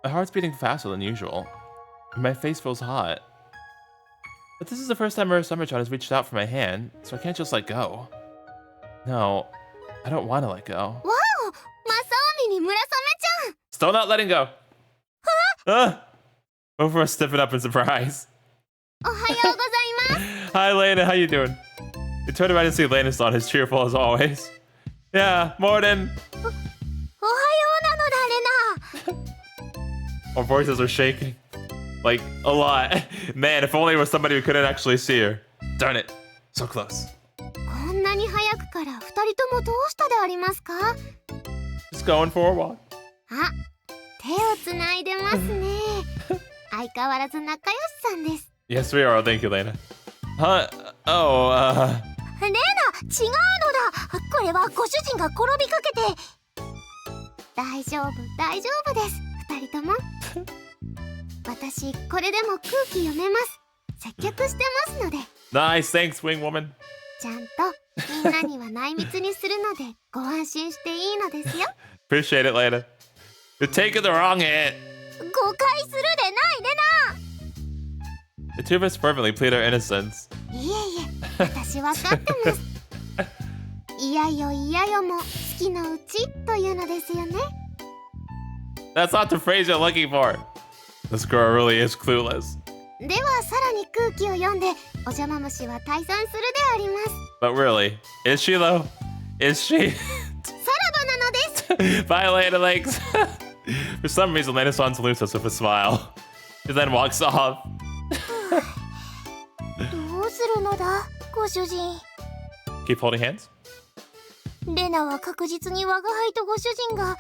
My heart's beating faster than usual, and my face feels hot. But this is the first time Murasame-chan has reached out for my hand, so I can't just let go. No, I don't want to let go. わお、マサオミに村雨ちゃん。 Still not letting go. Both of us stepping up in surprise. おはようございます。 Hi, Lena. How you doing? You turned around and see Lena's not as cheerful as always. Yeah, Morden. おはようなのだ、レナ。 Our voices are shaking. Like, a lot. Man, if only it was somebody who couldn't actually see her. Darn it. So close. こんなに早くから2人ともどうしたでありますか？ Just going for a walk. あ、手をつないでますね。相変わらず仲良しさんです。 Yes, we are. Thank you, Lena. Huh? Oh, レナ、違うのだ。これはご主人が転びかけて。大丈夫、大丈夫です。2人とも。私、これでも空気読めます。接客してますので。 Nice. Thanks, wing woman. ちゃんとみんなには内密にするのでご安心していいのですよ。 Appreciate it, Lena. You're taking the wrong hit. 誤解するでない、レ The two of us fervently plead our innocence. いえいえ、私わかってます。いやよいやよも好きのうちというのですよね。 That's not the phrase you're looking for. This girl really is clueless. ではさらに空気を読んでお邪魔虫は退散するであります。 But really, is she though? Is she? さらばなのです。 Bye, Lena. Thanks. For some reason, Lena Swan salutes us with a smile. She then walks off. ナ。どうするのだ、ご主人。 Keep holding hands. レナは確実に我が輩とご主人が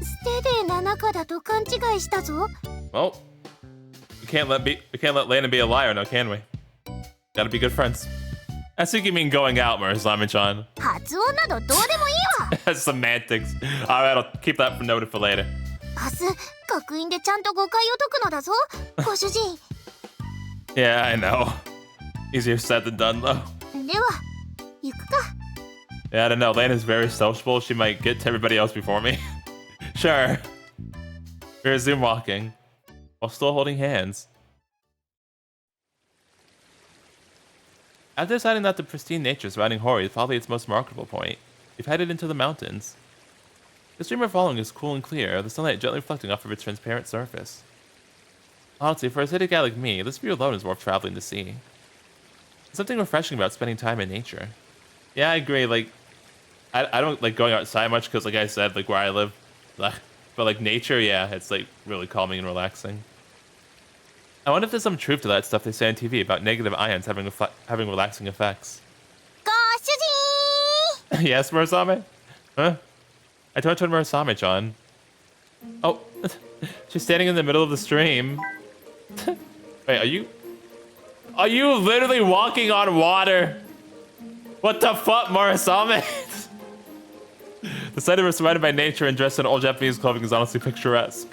ステデーな仲だと勘違いしたぞ。 Well, we can't let Lena be a liar, now can we? Gotta be good friends. I think you mean going out, Murasame-chan. 発音などどうでもいいわ。Semantics. Alright, I'll keep that noted for later. 明日学院でちゃんと誤解を解くのだぞ、ご主人。 Yeah, I know. Easier said than done, though. では行くか。 Yeah, I don't know. Lena's very sociable. She might get to everybody else before me. Sure. We resume walking while still holding hands. After deciding that the pristine nature surrounding Hoori is probably its most remarkable point, we've headed into the mountains. The stream we're following is cool and clear, the sunlight gently reflecting off of its transparent surface. Honestly, for a city guy like me, this view alone is worth traveling to see. There's something refreshing about spending time in nature. Yeah, I agree. Like, I don't like going outside much because, like I said, like where I live, but like nature, yeah, it's like really calming and relaxing. I wonder if there's some truth to that stuff they say on TV about negative ions having relaxing effects. ご主人。 Yes, Murasame? Huh? I turned to Murasame-chan. Oh, she's standing in the middle of the stream. Wait, are you literally walking on water? What the fuck, Murasame? The sight of her surrounded by nature and dressed in old Japanese clothing is honestly picturesque.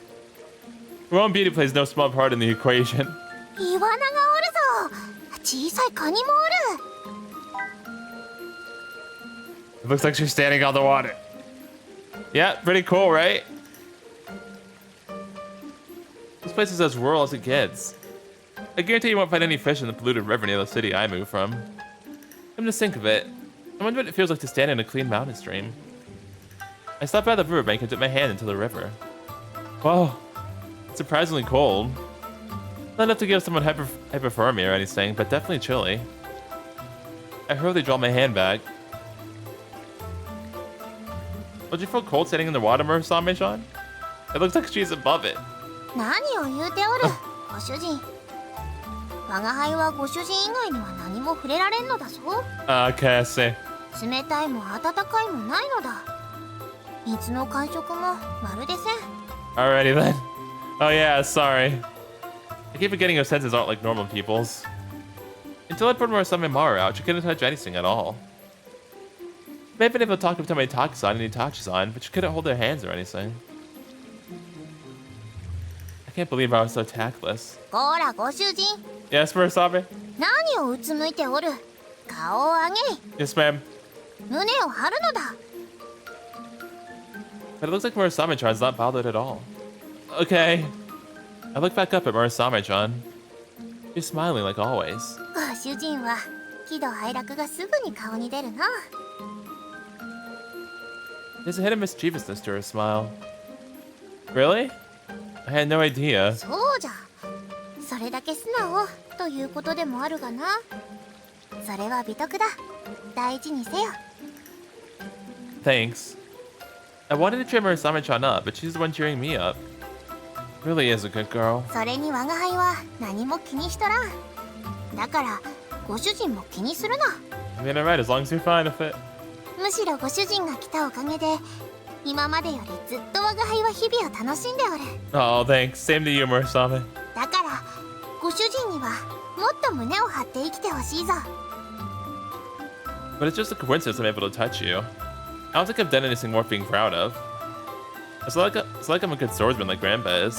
Her own beauty plays no small part in the equation. イワナがおるぞ。小さいカニもおる。 It looks like she's standing on the water. Yeah, pretty cool, right? This place is as rural as it gets. I guarantee you won't find any fish in the polluted river near the city I moved from. Come to think of it, I wonder what it feels like to stand in a clean mountain stream. I stopped by the riverbank and dipped my hand into the river. Whoa, it's surprisingly cold. Not enough to give someone hypothermia or anything, but definitely chilly. I hurriedly draw my hand back. Would you feel cold standing in the water, Murasame-chan? It looks like she's above it. 何を言うておる、ご主人。我が輩はご主人以外には何も触れられんのだぞ。Okay, I see. 冷たいも温かいもないのだ。水の感触もまるでせん。 Alrighty then. Oh yeah, sorry. I keep forgetting her senses aren't like normal people's. Until I put Murasamemaru out, she couldn't touch anything at all. May have been able to talk to Itaki-san and Itachi-san, but she couldn't hold their hands or anything. I can't believe I was so tactless. こらご主人、 Yes, Murasame? 何をうつむいておる。顔を上げ、 Yes, ma'am. 胸を張るのだ。 But it looks like Murasame-chan's not bothered at all. Okay. I look back up at Murasame-chan. She's smiling like always. ご主人は喜怒哀楽がすぐに顔に出るな。 There's a hint of mischievousness to her smile. Really? I had no idea. そうじゃ。それだけ素直。ということでもあるがな。それは美徳だ。大事にせよ。 Thanks. I wanted to cheer Murasame-chan up, but she's the one cheering me up. Really is a good girl. それに我が輩は何も気にしとらん。だからご主人も気にするな。 I mean, alright, as long as you're fine with it. むしろご主人が来たおかげで今までよりずっと我が輩は日々を楽しんでおる。 Oh, thanks. Same to you, Murasame. だからご主人にはもっと胸を張って生きてほしいぞ。 But it's just a coincidence I'm able to touch you. I don't think I've done anything worth being proud of. It's like I'm a good swordsman like Grandpa is.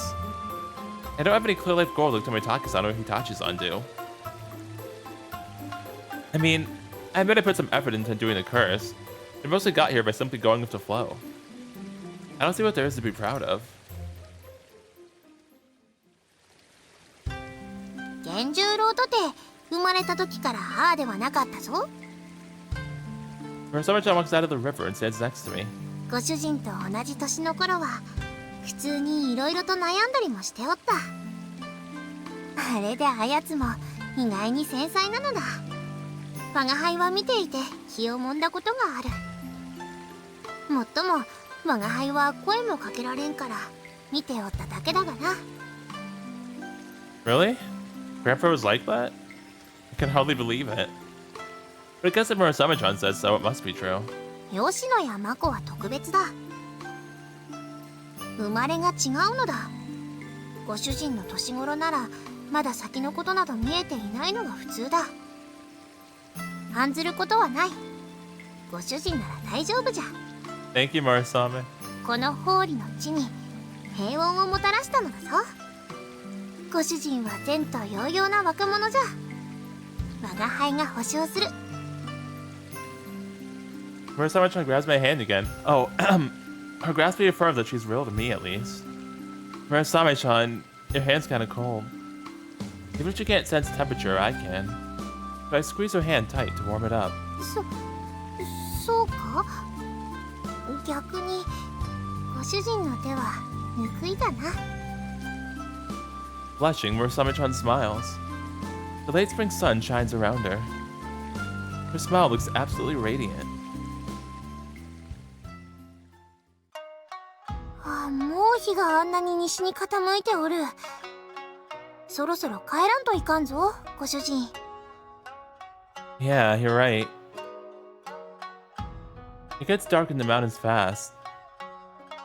I don't have any clear life goals like Tomitaki-san or Hitachi-san do. I mean, I admit I put some effort into doing the curse. I mostly got here by simply going with the flow. I don't see what there is to be proud of. 源十郎とて生まれた時からああではなかったぞ。 Murasame-chan walks out of the river and stands next to me. ご主人と同じ年の頃は普通にいろいろと悩んだりもしておった。あれであやつも意外に繊細なのだ。我が輩は見ていて気をもんだことがある。もっとも我が輩は声もかけられんから見ておっただけだがな。 Really? Grandpa was like that? I can hardly believe it. But I guess if Murasame-chan says so, it must be true. 吉野や真子は特別だ。生まれが違うのだ。ご主人の年頃ならまだ先のことなど見えていないのが普通だ。案ずることはない。ご主人なら大丈夫じゃ。 Thank you, Murasame. このホーリの地に平穏をもたらしたのだぞ。ご主人は前途洋々な若者じゃ。我が輩が保証する。 Murasame-chan grabs my hand again. Oh, her grasp reaffirms that she's real to me, at least. Murasame-chan, your hand's kinda cold. Even if she can't sense temperature, I can. But I squeeze her hand tight to warm it up. そうか。逆にご主人の手はぬくいだな。 Blushing, Murasame-chan smiles. The late spring sun shines around her. Her smile looks absolutely radiant. もう日があんなに西に傾いておる。そろそろ帰らんといかんぞ、ご主人。 Yeah, you're right. It gets dark in the mountains fast.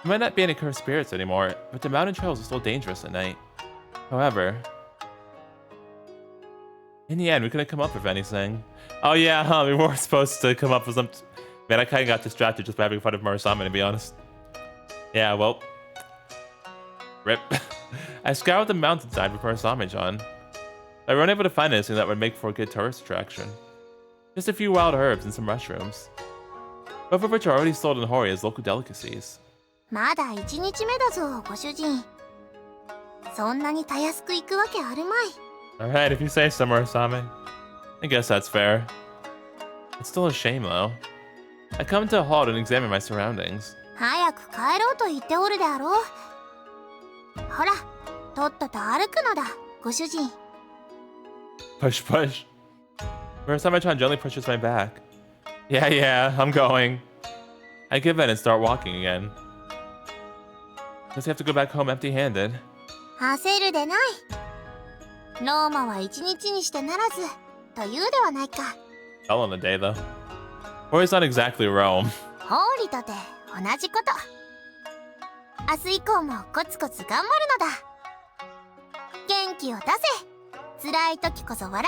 There might not be any cursed spirits anymore, but the mountain trails are still dangerous at night. However, in the end, we couldn't come up with anything. Oh yeah, huh, we were supposed to come up with some... Man, I kinda got distracted just by having fun of Murasame, to be honest. Yeah, well... Rip. I scoured the mountainside with Murasame-chan. I were unable to find anything that would make for a good tourist attraction. Just a few wild herbs and some mushrooms. Both of which are already sold in Hoori as local delicacies. まだ1日目だぞ、ご主人。そんなにたやすく行くわけあるまい。 Alright, if you say so, Murasame. I guess that's fair. It's still a shame, though. I come to a halt and examine my surroundings. 早く帰ろうと言っておるであろう。ほら、とっとと歩くのだ、ご主人。 Push, push. Murasame-chan gently pushes my back. Yeah, I'm going. I give in and start walking again. Guess I have to go back home empty-handed. 焦るでない。ローマは一日にしてならずというではないか。 Fell on the day, though. Hoori's not exactly Rome. ホーリとて同じこと。明日以降もコツコツ頑張るのだ。元気を出せ。辛い時こそ笑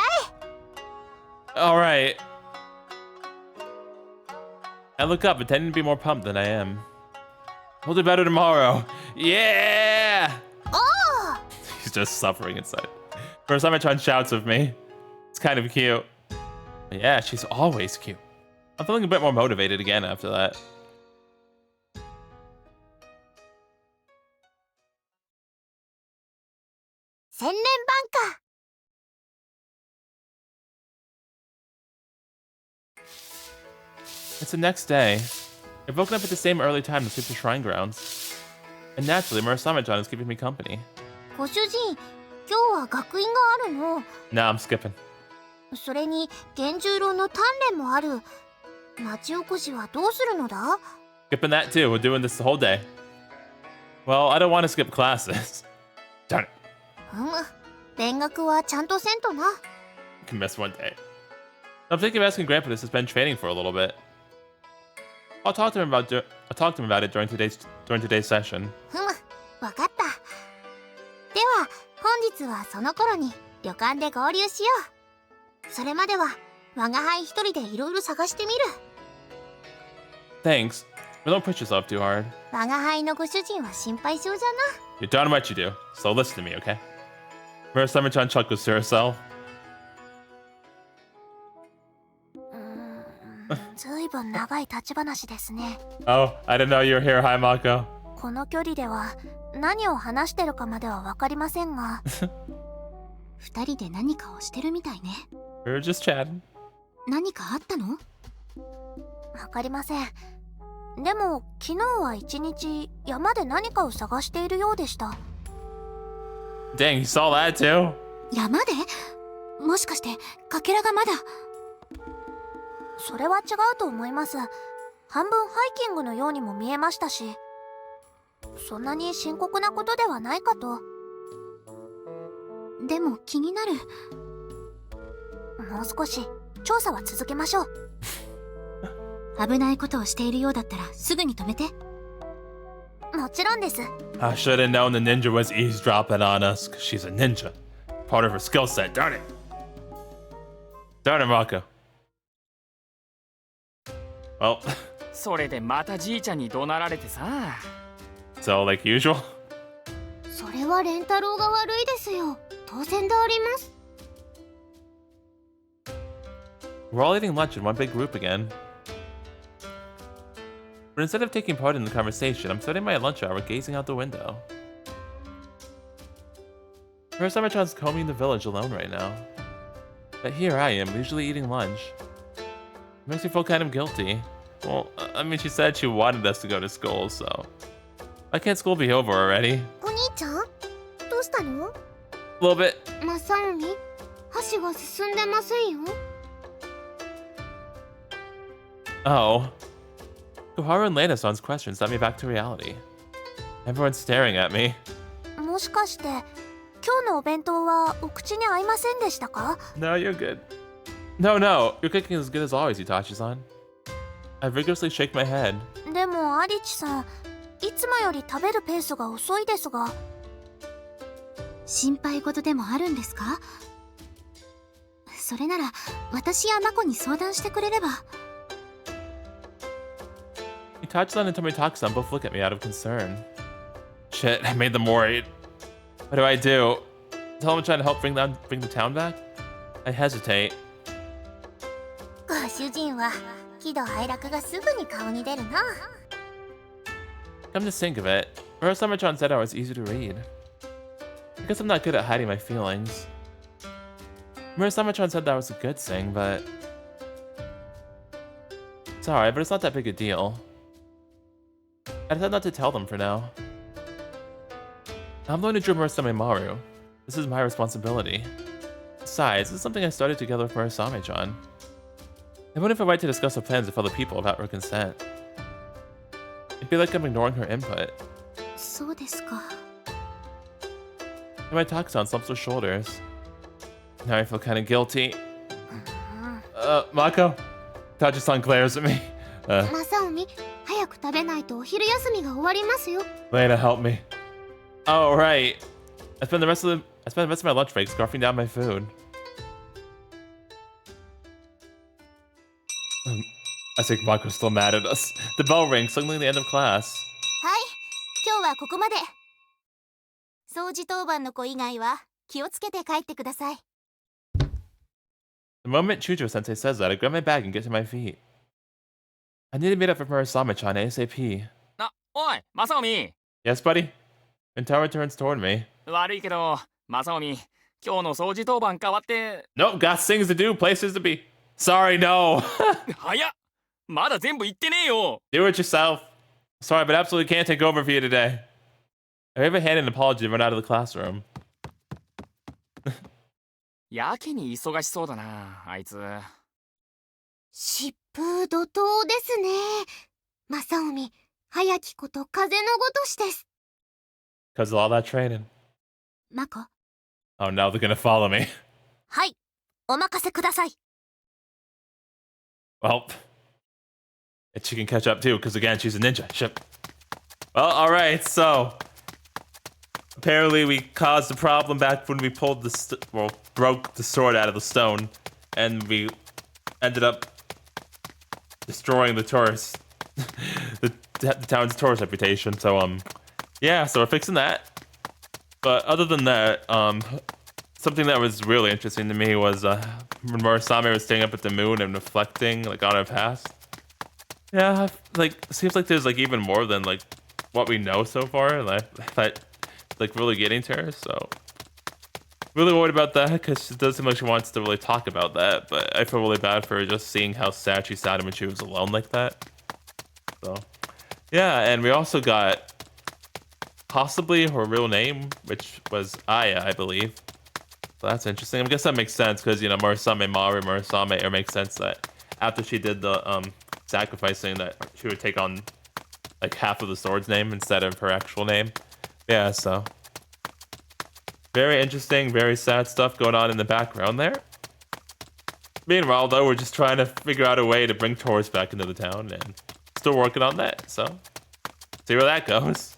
え。 Alright. I look up, intending to be more pumped than I am. We'll do better tomorrow. Yeah! Oh! He's just suffering inside. Murasame-chan shouts with me. It's kind of cute. But yeah, she's always cute. I'm feeling a bit more motivated again after that. Senren Banka. It's the next day. I've woken up at the same early time to sweep the shrine grounds. And naturally, Murasame-chan is keeping me company. ご主人、今日は学院があるの。 No, I'm skipping. それに源十郎の鍛錬もある。町おこしはどうするのだ？ Skipping that too. We're doing this the whole day. Well, I don't want to skip classes. Darn it. 勉学はちゃんとせんとな。 I can miss one day. I'm thinking of asking Grandpa to suspend training for a little bit. I'll talk to him about it during today's session. わかった。では本日はその頃に旅館で合流しよう。それまでは我が輩一人でいろいろ探してみる。 Thanks, but don't push yourself too hard. 我が輩のご主人は心配性じゃな。 You're darn right you do. So listen to me, okay? Murasame-chan chuckles to herself. ずいぶん長い立ち話ですね。 Oh, I didn't know you were here. Hi, Mako. この距離では何を話してるかまでは分かりませんが二人で何かをしてるみたいね。 We were just chatting. 何かあったの？分かりません。でも昨日は一日山で何かを探しているようでした。 Dang, you saw that too? 山で？もしかしてかけらがまだ？それは違うと思います。半分ハイキングのようにも見えましたし、そんなに深刻なことではないかと。でも気になる。もう少し調査は続けましょう。危ないことをしているようだったらすぐに止めて。もちろんです。 I should have known the ninja was eavesdropping on us, because she's a ninja. Part of her skill set, darn it. Darn it, Mako. Well, それでまたじいちゃんに怒鳴られてさ。 so like usual. それはレンタロウが悪いですよ。当然であります。 We're all eating lunch in one big group again. But instead of taking part in the conversation, I'm spending my lunch hour gazing out the window. Murasame-chan's combing the village alone right now. But here I am, usually eating lunch. It makes me feel kind of guilty. Well, I mean, she said she wanted us to go to school, so... Why can't school be over already? お兄ちゃん、どうしたの？ A little bit. マサオミ、箸が進んでませんよ。 Oh. Koharu and Lena-san's questions got me back to reality. Everyone's staring at me. もしかして今日のお弁当はお口に合いませんでしたか？ No, you're good. No, your cooking is as good as always, Itachi-san. I vigorously shake my head. でもアリチさん、いつもより食べるペースが遅いですが。心配事でもあるんですか？それなら私やマコに相談してくれれば。 Itachi-san and Tomitaki-san both look at me out of concern. Shit, I made them worried. What do I do? Tell them I'm trying to help bring the town back? I hesitate. ご主人は喜怒哀楽がすぐに顔に出るな。 Come to think of it, Murasame-chan said I was easy to read. I guess I'm not good at hiding my feelings. Murasame-chan said that was a good thing, but... It's alright, but it's not that big a deal. I decided not to tell them for now. I'm going to draw Murasamemaru. This is my responsibility. Besides, this is something I started together with Murasame-chan. I wouldn't have a right to discuss her plans with other people without her consent. It'd be like I'm ignoring her input. そうですか。 And my Takusan slumps her shoulders. Now I feel kind of guilty. Mako? Tachi-san glares at me. マサオミ、早く食べないとお昼休みが終わりますよ。 Lena, help me. Oh, right. I spent the rest of my lunch break scarfing down my food. I think Mako's still mad at us. The bell rings, signaling the end of class. はい、今日はここまで。掃除当番の子以外は気をつけて帰ってください。 The moment Chujo-sensei says that, I grab my bag and get to my feet. I need to meet up with Murasame-chan ASAP. おい、マサオミ。 Yes, buddy? Intaro turns toward me. 悪いけど、マサオミ、今日の掃除当番変わって。 Nope, got things to do, places to be. Sorry, no. 早っ。まだ全部言ってねえよ。 Do it yourself. Sorry, but absolutely can't take over for you today. I wave a hand in apology and run out of the classroom. やけに忙しそうだな、あいつ。疾風怒涛ですね。正臣、早きこと風のごとしです。 Because of all that training. マコ、 Oh, now they're gonna follow me. はい、お任せください。 Well, and she can catch up too, because again, she's a ninja. Shit. Well, alright, so. Apparently, we caused a problem back when we pulled broke the sword out of the stone, and we ended up destroying the tourist, the town's tourist reputation. So, yeah, so we're fixing that. But other than that, something that was really interesting to me was when Murasame was staying up at the moon and reflecting like on her past. Yeah, like it seems like there's like even more than like what we know so far. Like really getting to her. So really worried about that because it does seem like she wants to really talk about that. But I feel really bad for her just seeing how sad she sounded when she was alone like that. So yeah, and we also got possibly her real name, which was Aya, I believe. So that's interesting. I guess that makes sense because, you know, Murasame, it makes sense that after she did the sacrificing that she would take on like half of the sword's name instead of her actual name. Yeah, so very interesting, very sad stuff going on in the background there. Meanwhile, though, we're just trying to figure out a way to bring tourists back into the town and still working on that, so see where that goes.